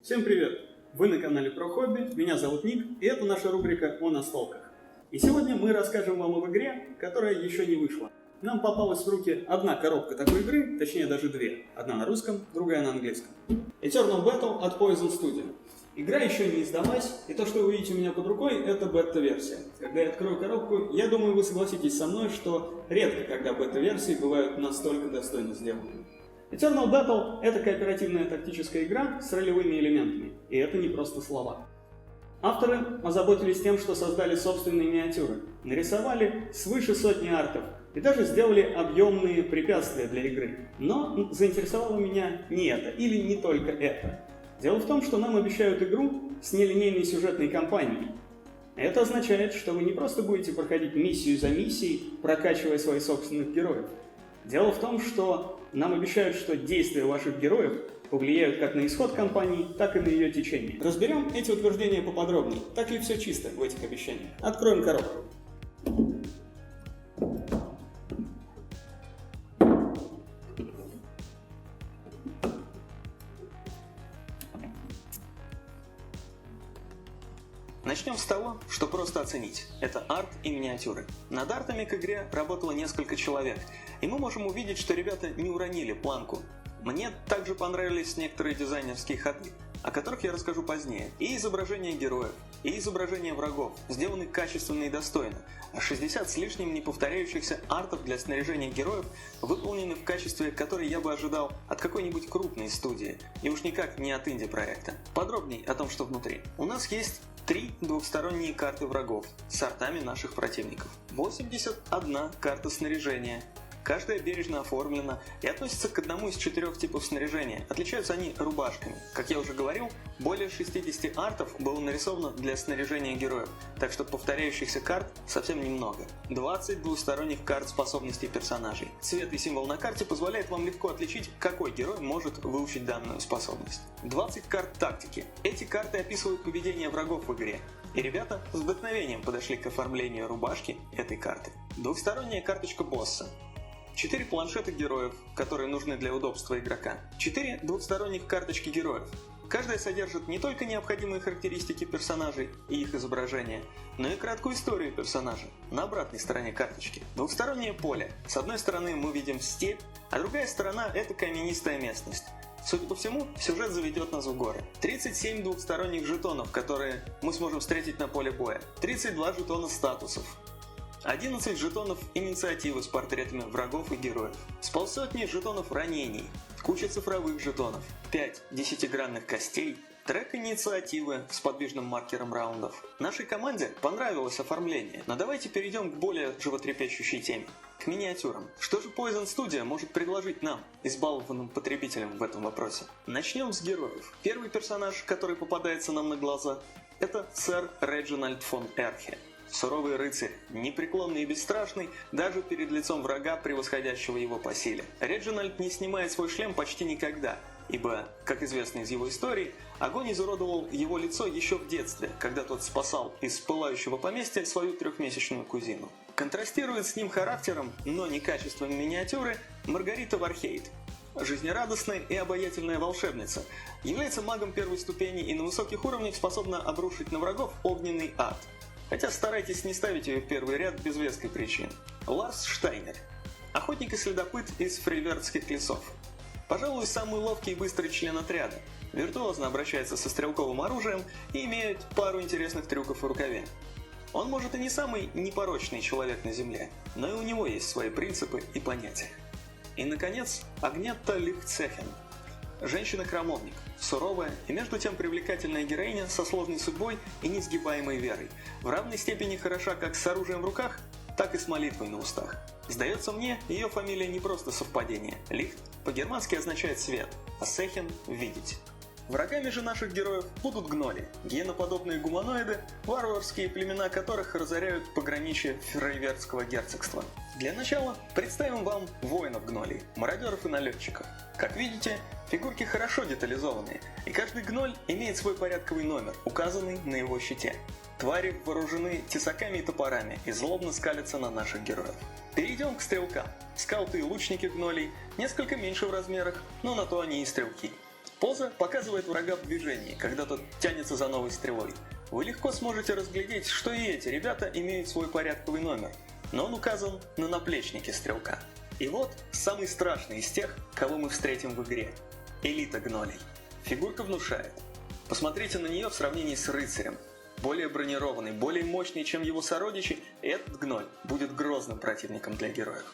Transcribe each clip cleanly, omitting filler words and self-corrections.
Всем привет! Вы на канале Про Хобби, меня зовут Ник, и это наша рубрика о настолках. И сегодня мы расскажем вам об игре, которая еще не вышла. Нам попалась в руки одна коробка такой игры, точнее даже две. Одна на русском, другая на английском. Eternal Battle от Poison Studio. Игра еще не издалась, и то, что вы видите у меня под рукой, это бета-версия. Когда я открою коробку, я думаю, вы согласитесь со мной, что редко, когда бета-версии бывают настолько достойно сделаны. Eternal Battle — это кооперативная тактическая игра с ролевыми элементами, и это не просто слова. Авторы озаботились тем, что создали собственные миниатюры, нарисовали свыше сотни артов и даже сделали объемные препятствия для игры. Но заинтересовало меня не это, или не только это. Дело в том, что нам обещают игру с нелинейной сюжетной кампанией. Это означает, что вы не просто будете проходить миссию за миссией, прокачивая своих собственных героев. Дело в том, что нам обещают, что действия ваших героев повлияют как на исход кампании, так и на ее течение. Разберем эти утверждения поподробнее. Так ли все чисто в этих обещаниях? Откроем коробку. Начнем с того, что просто оценить. Это арт и миниатюры. Над артами к игре работало несколько человек, и мы можем увидеть, что ребята не уронили планку. Мне также понравились некоторые дизайнерские ходы, о которых я расскажу позднее. И изображения героев, и изображения врагов сделаны качественно и достойно, а 60 с лишним неповторяющихся артов для снаряжения героев выполнены в качестве, которое я бы ожидал от какой-нибудь крупной студии, и уж никак не от инди-проекта. Подробней о том, что внутри. У нас есть 3 двухсторонние карты врагов с артами наших противников. 81 карта снаряжения. Каждая бережно оформлена и относится к одному из 4 типов снаряжения. Отличаются они рубашками. Как я уже говорил, более 60 артов было нарисовано для снаряжения героев, так что повторяющихся карт совсем немного. 20 двусторонних карт способностей персонажей. Цвет и символ на карте позволяет вам легко отличить, какой герой может выучить данную способность. 20 карт тактики. Эти карты описывают поведение врагов в игре. И ребята с вдохновением подошли к оформлению рубашки этой карты. Двухсторонняя карточка босса. 4 планшета героев, которые нужны для удобства игрока. 4 двухсторонних карточки героев. Каждая содержит не только необходимые характеристики персонажей и их изображения, но и краткую историю персонажа на обратной стороне карточки. Двухстороннее поле. С одной стороны мы видим степь, а другая сторона – это каменистая местность. Судя по всему, сюжет заведет нас в горы. 37 двухсторонних жетонов, которые мы сможем встретить на поле боя. 32 жетона статусов. 11 жетонов инициативы с портретами врагов и героев, с полсотни жетонов ранений, куча цифровых жетонов, 5 десятигранных костей, трек инициативы с подвижным маркером раундов. Нашей команде понравилось оформление, но давайте перейдем к более животрепещущей теме. К миниатюрам. Что же Poison Studio может предложить нам, избалованным потребителям в этом вопросе? Начнем с героев. Первый персонаж, который попадается нам на глаза, это сэр Реджинальд фон Эрхе. Суровый рыцарь, непреклонный и бесстрашный, даже перед лицом врага, превосходящего его по силе. Реджинальд не снимает свой шлем почти никогда, ибо, как известно из его истории, огонь изуродовал его лицо еще в детстве, когда тот спасал из пылающего поместья свою 3-месячную кузину. Контрастирует с ним характером, но не качеством миниатюры, Маргарита Вархейт. Жизнерадостная и обаятельная волшебница, является магом первой ступени и на высоких уровнях способна обрушить на врагов огненный ад. Хотя старайтесь не ставить ее в первый ряд без веской причины. Ларс Штайнер. Охотник и следопыт из фрейвертских лесов. Пожалуй, самый ловкий и быстрый член отряда. Виртуозно обращается со стрелковым оружием и имеет пару интересных трюков в рукаве. Он может и не самый непорочный человек на земле, но и у него есть свои принципы и понятия. И, наконец, Агнетта Лихтцехен. Женщина-храмовник, суровая и между тем привлекательная героиня со сложной судьбой и несгибаемой верой. В равной степени хороша как с оружием в руках, так и с молитвой на устах. Сдается мне, ее фамилия не просто совпадение. Лихт по-германски означает свет, а Сехен – видеть. Врагами же наших героев будут гноли, гиеноподобные гуманоиды, варварские племена которых разоряют пограничье Фрейвертского герцогства. Для начала представим вам воинов-гнолей, мародеров и налетчиков. Как видите, фигурки хорошо детализованные, и каждый гноль имеет свой порядковый номер, указанный на его щите. Твари вооружены тесаками и топорами и злобно скалятся на наших героев. Перейдем к стрелкам. Скауты и лучники гнолей несколько меньше в размерах, но на то они и стрелки. Поза показывает врага в движении, когда тот тянется за новой стрелой. Вы легко сможете разглядеть, что и эти ребята имеют свой порядковый номер, но он указан на наплечнике стрелка. И вот самый страшный из тех, кого мы встретим в игре – элита гнолей. Фигурка внушает. Посмотрите на нее в сравнении с рыцарем. Более бронированный, более мощный, чем его сородичи, этот гноль будет грозным противником для героев.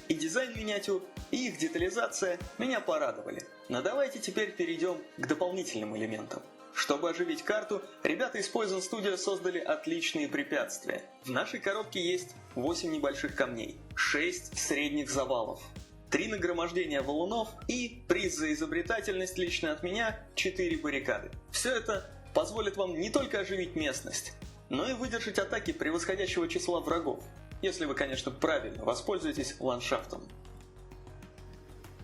И дизайн миниатюр, и их детализация меня порадовали. Но давайте теперь перейдем к дополнительным элементам. Чтобы оживить карту, ребята из Poison Studio создали отличные препятствия. В нашей коробке есть 8 небольших камней, 6 средних завалов, 3 нагромождения валунов и, приз за изобретательность лично от меня, 4 баррикады. Все это позволит вам не только оживить местность, но и выдержать атаки превосходящего числа врагов, если вы, конечно, правильно воспользуетесь ландшафтом.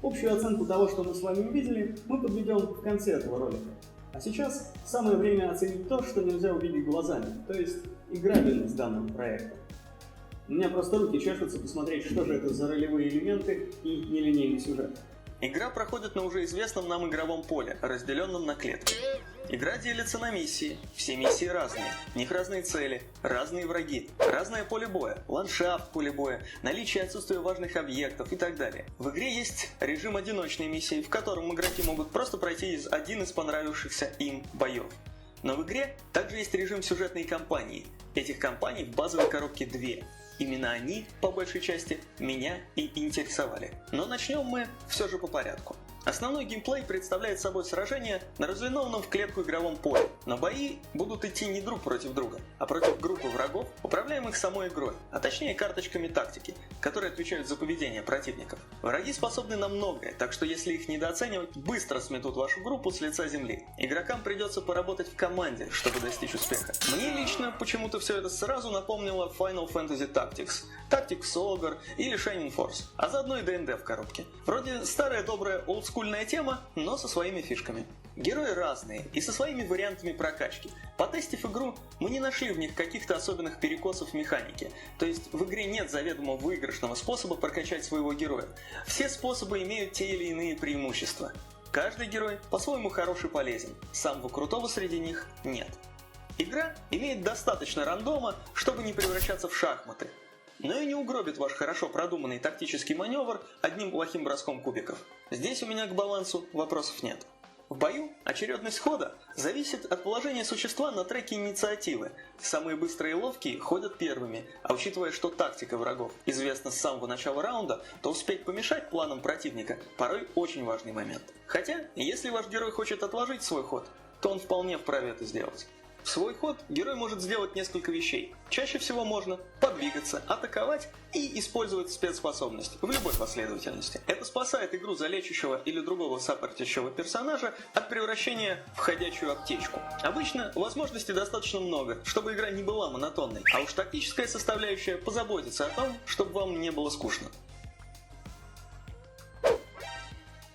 Общую оценку того, что мы с вами увидели, мы подведем в конце этого ролика. А сейчас самое время оценить то, что нельзя увидеть глазами, то есть играбельность данного проекта. У меня просто руки чешутся посмотреть, что же это за ролевые элементы и нелинейный сюжет. Игра проходит на уже известном нам игровом поле, разделенном на клетки. Игра делится на миссии. Все миссии разные. В них разные цели, разные враги, разное поле боя, ландшафт поля боя, наличие и отсутствие важных объектов и так далее. В игре есть режим одиночной миссии, в котором игроки могут просто пройти один из понравившихся им боев. Но в игре также есть режим сюжетной кампании. Этих кампаний в базовой коробке 2. Именно они, по большей части, меня и интересовали. Но начнем мы все же по порядку. Основной геймплей представляет собой сражение на разлинованном в клетку игровом поле. Но бои будут идти не друг против друга, а против группы врагов, управляемых самой игрой, а точнее карточками тактики, которые отвечают за поведение противников. Враги способны на многое, так что если их недооценивать, быстро сметут вашу группу с лица земли. Игрокам придется поработать в команде, чтобы достичь успеха. Мне лично почему-то все это сразу напомнило Final Fantasy Tactics, Tactics Ogre или Shining Force, а заодно и D&D в коробке. Вроде старая добрая олдскульная тема, но со своими фишками. Герои разные и со своими вариантами прокачки. Потестив игру, мы не нашли в них каких-то особенных перекосов в механике, то есть в игре нет заведомо выигрышного способа прокачать своего героя. Все способы имеют те или иные преимущества. Каждый герой по-своему хорош и полезен, самого крутого среди них нет. Игра имеет достаточно рандома, чтобы не превращаться в шахматы, но и не угробит ваш хорошо продуманный тактический маневр одним плохим броском кубиков. Здесь у меня к балансу вопросов нет. В бою очередность хода зависит от положения существа на треке инициативы. Самые быстрые и ловкие ходят первыми, а учитывая, что тактика врагов известна с самого начала раунда, то успеть помешать планам противника порой очень важный момент. Хотя, если ваш герой хочет отложить свой ход, то он вполне вправе это сделать. В свой ход герой может сделать несколько вещей. Чаще всего можно подвигаться, атаковать и использовать спецспособность в любой последовательности. Это спасает игру за лечащего или другого саппортящего персонажа от превращения в ходячую аптечку. Обычно возможностей достаточно много, чтобы игра не была монотонной, а уж тактическая составляющая позаботится о том, чтобы вам не было скучно.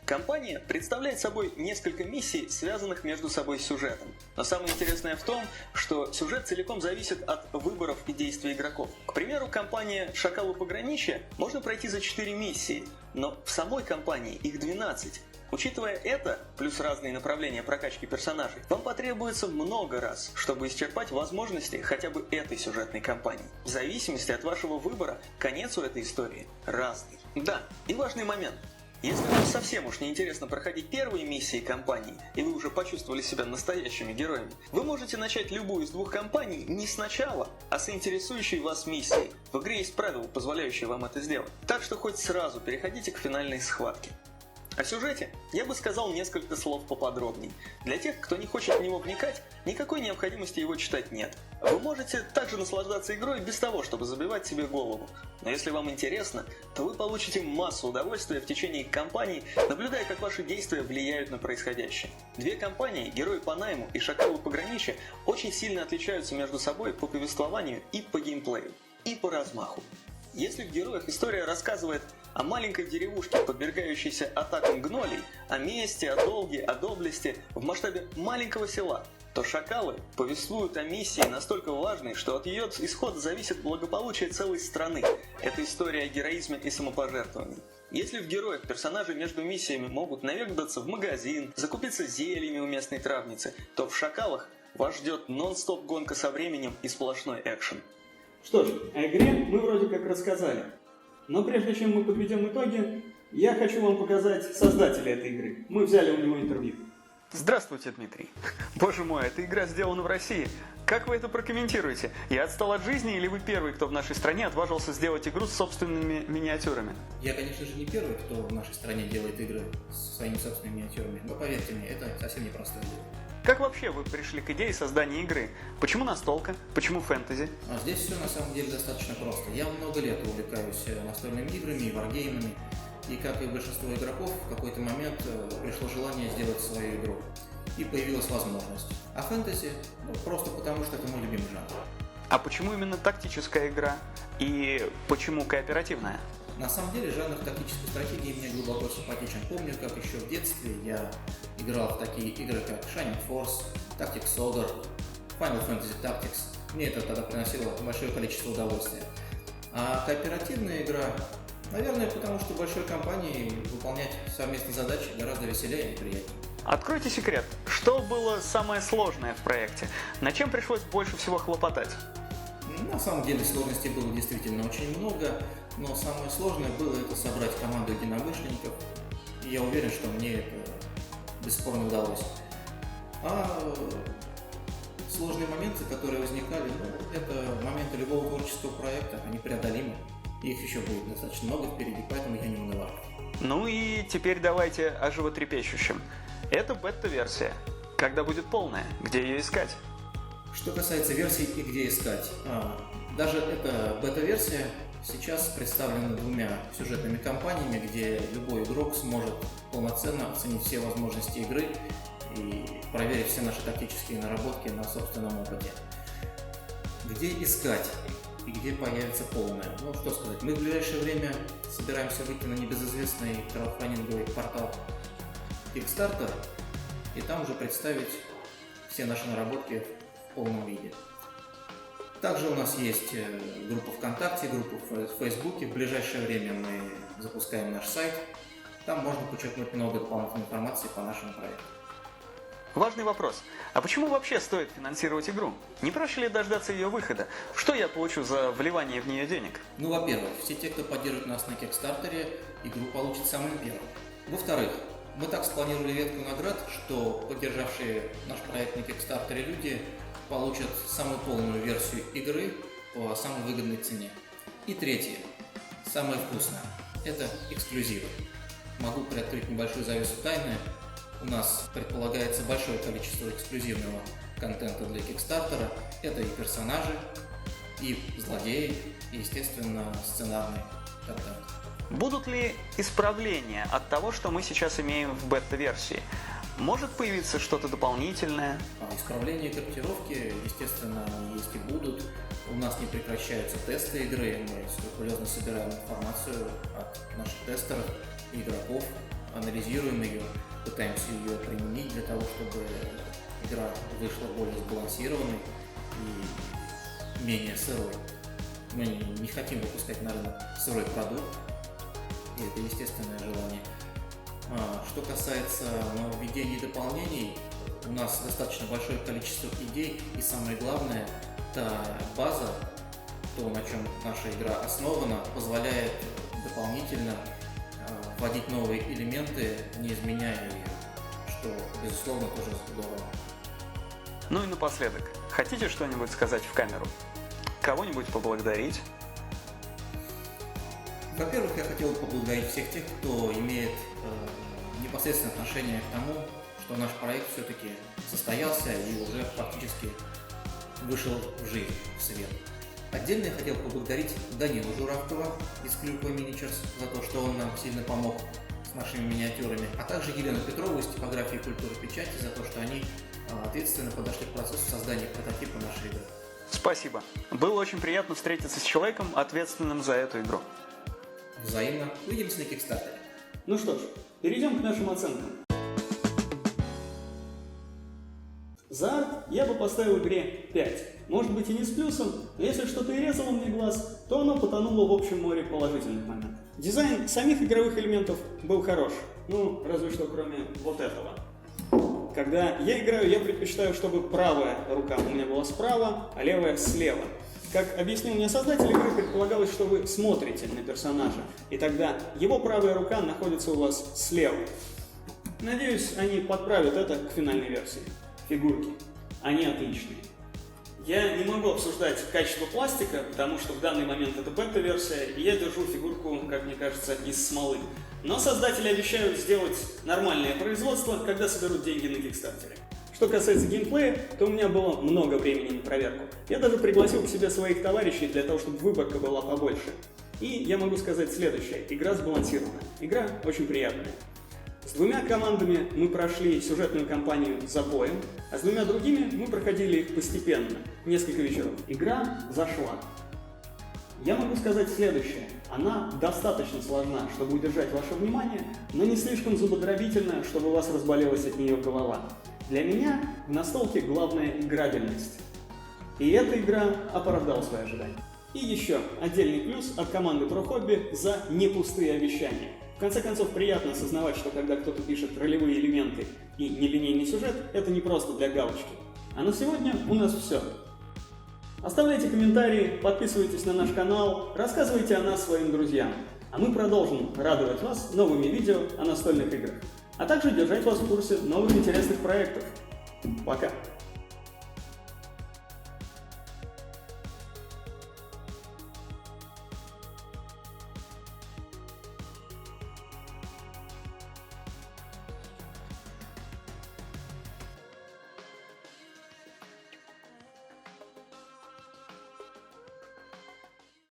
Кампания представляет собой несколько миссий, связанных между собой с сюжетом. Но самое интересное в том, что сюжет целиком зависит от выборов и действий игроков. К примеру, кампания «Шакал у пограничья» можно пройти за 4 миссии, но в самой кампании их 12. Учитывая это, плюс разные направления прокачки персонажей, вам потребуется много раз, чтобы исчерпать возможности хотя бы этой сюжетной кампании. В зависимости от вашего выбора, конец у этой истории разный. Да, и важный момент. Если вам совсем уж не интересно проходить первые миссии кампании, и вы уже почувствовали себя настоящими героями, вы можете начать любую из двух кампаний не сначала, а с интересующей вас миссией. В игре есть правила, позволяющие вам это сделать. Так что хоть сразу переходите к финальной схватке. О сюжете я бы сказал несколько слов поподробней. Для тех, кто не хочет в него вникать, никакой необходимости его читать нет. Вы можете также наслаждаться игрой без того, чтобы забивать себе голову. Но если вам интересно, то вы получите массу удовольствия в течение кампании, наблюдая, как ваши действия влияют на происходящее. Две кампании, Герои по найму и Шакал у пограничья, очень сильно отличаются между собой по повествованию и по геймплею, и по размаху. Если в Героях история рассказывает о маленькой деревушке, подвергающейся атакам гнолей, о мести, о долге, о доблести в масштабе маленького села, то «Шакалы» повествуют о миссии настолько важной, что от ее исхода зависит благополучие целой страны. Это история о героизме и самопожертвовании. Если в героях персонажи между миссиями могут наведаться в магазин, закупиться зельями у местной травницы, то в «Шакалах» вас ждет нон-стоп гонка со временем и сплошной экшен. Что ж, о игре мы вроде как рассказали. Но прежде чем мы подведем итоги, я хочу вам показать создателя этой игры. Мы взяли у него интервью. Здравствуйте, Дмитрий. Боже мой, эта игра сделана в России. Как вы это прокомментируете? Я отстал от жизни или вы первый, кто в нашей стране отважился сделать игру с собственными миниатюрами? Я, конечно же, не первый, кто в нашей стране делает игры со своими собственными миниатюрами, но поверьте мне, это совсем непростое дело. Как вообще вы пришли к идее создания игры? Почему настолка? Почему фэнтези? А здесь все на самом деле достаточно просто. Я много лет увлекаюсь настольными играми и варгеймами, и как и большинство игроков, в какой-то момент пришло желание сделать свою игру. И появилась возможность. А фэнтези, просто потому что это мой любимый жанр. А почему именно тактическая игра? И почему кооперативная? На самом деле жанр тактической стратегии мне глубоко симпатичен. Помню, как еще в детстве я играл в такие игры, как Shining Force, Tactics Ogre, Final Fantasy Tactics. Мне это тогда приносило большое количество удовольствия. А кооперативная игра, наверное, потому что в большой компании выполнять совместные задачи гораздо веселее и приятнее. Откройте секрет. Что было самое сложное в проекте? Над чем пришлось больше всего хлопотать? На самом деле сложностей было действительно очень много, но самое сложное было это собрать команду единомышленников, и я уверен, что мне это бесспорно удалось. А сложные моменты, которые возникали, это моменты любого творческого проекта, они преодолимы. Их еще будет достаточно много впереди, поэтому я не унываю. Ну и теперь давайте о животрепещущем. Это бета-версия. Когда будет полная? Где ее искать? Что касается версий и где искать, даже эта бета-версия сейчас представлена двумя сюжетными кампаниями, где любой игрок сможет полноценно оценить все возможности игры и проверить все наши тактические наработки на собственном опыте. Где искать и где появится полная? Ну, что сказать, мы в ближайшее время собираемся выйти на небезызвестный краудфандинговый портал Kickstarter и там уже представить все наши наработки в полном виде. Также у нас есть группа ВКонтакте, группа в Фейсбуке. В ближайшее время мы запускаем наш сайт. Там можно подчеркнуть много дополнительной информации по нашему проекту. Важный вопрос. А почему вообще стоит финансировать игру? Не проще ли дождаться ее выхода? Что я получу за вливание в нее денег? Ну, во-первых, все те, кто поддержит нас на Kickstarter, игру получат самым первым. Во-вторых, мы так спланировали ветку наград, что поддержавшие наш проект на Kickstarter люди получат самую полную версию игры по самой выгодной цене. И третье, самое вкусное, это эксклюзивы. Могу приоткрыть небольшую завесу тайны. У нас предполагается большое количество эксклюзивного контента для Kickstarter. Это и персонажи, и злодеи, и, естественно, сценарный контент. Будут ли исправления от того, что мы сейчас имеем в бета-версии? Может появиться что-то дополнительное? Исправления и корректировки, естественно, есть и будут. У нас не прекращаются тесты игры, мы скрупулезно собираем информацию от наших тестеров и игроков, анализируем ее, пытаемся ее применить для того, чтобы игра вышла более сбалансированной и менее сырой. Мы не хотим выпускать на рынок сырой продукт, и это естественное желание. Что касается нововведений и дополнений, у нас достаточно большое количество идей, и самое главное, та база, то, на чем наша игра основана, позволяет дополнительно вводить новые элементы, не изменяя ее, что, безусловно, тоже здорово. Ну и напоследок, хотите что-нибудь сказать в камеру? Кого-нибудь поблагодарить? Во-первых, я хотел бы поблагодарить всех тех, кто имеет непосредственное отношение к тому, что наш проект все-таки состоялся и уже фактически вышел в жизнь, в свет. Отдельно я хотел поблагодарить Данилу Журавкова из Клюква Miniatures за то, что он нам сильно помог с нашими миниатюрами, а также Елену Петрову из типографии «Культуры печати» за то, что они ответственно подошли к процессу создания прототипа нашей игры. Спасибо. Было очень приятно встретиться с человеком, ответственным за эту игру. Взаимно. Увидимся на Kickstarter. Ну что ж, перейдем к нашим оценкам. За арт я бы поставил игре 5. Может быть и не с плюсом, но если что-то и резало мне глаз, то оно потонуло в общем море положительных моментов. Дизайн самих игровых элементов был хорош, ну, разве что кроме вот этого. Когда я играю, я предпочитаю, чтобы правая рука у меня была справа, а левая слева. Как объяснил мне создатель игры, предполагалось, что вы смотрите на персонажа, и тогда его правая рука находится у вас слева. Надеюсь, они подправят это к финальной версии. Фигурки. Они отличные. Я не могу обсуждать качество пластика, потому что в данный момент это бета-версия, и я держу фигурку, как мне кажется, из смолы. Но создатели обещают сделать нормальное производство, когда соберут деньги на Кикстартере. Что касается геймплея, то у меня было много времени на проверку. Я даже пригласил к себе своих товарищей для того, чтобы выборка была побольше. И я могу сказать следующее. Игра сбалансирована. Игра очень приятная. С двумя командами мы прошли сюжетную кампанию за боем, а с двумя другими мы проходили их постепенно, несколько вечеров. Игра зашла. Я могу сказать следующее. Она достаточно сложна, чтобы удержать ваше внимание, но не слишком зубодробительна, чтобы у вас разболелась от нее голова. Для меня в настолке главная играбельность. И эта игра оправдала свои ожидания. И еще отдельный плюс от команды ProHobby за непустые обещания. В конце концов, приятно осознавать, что когда кто-то пишет ролевые элементы и нелинейный сюжет, это не просто для галочки. А на сегодня у нас все. Оставляйте комментарии, подписывайтесь на наш канал, рассказывайте о нас своим друзьям. А мы продолжим радовать вас новыми видео о настольных играх, а также держать вас в курсе новых интересных проектов. Пока!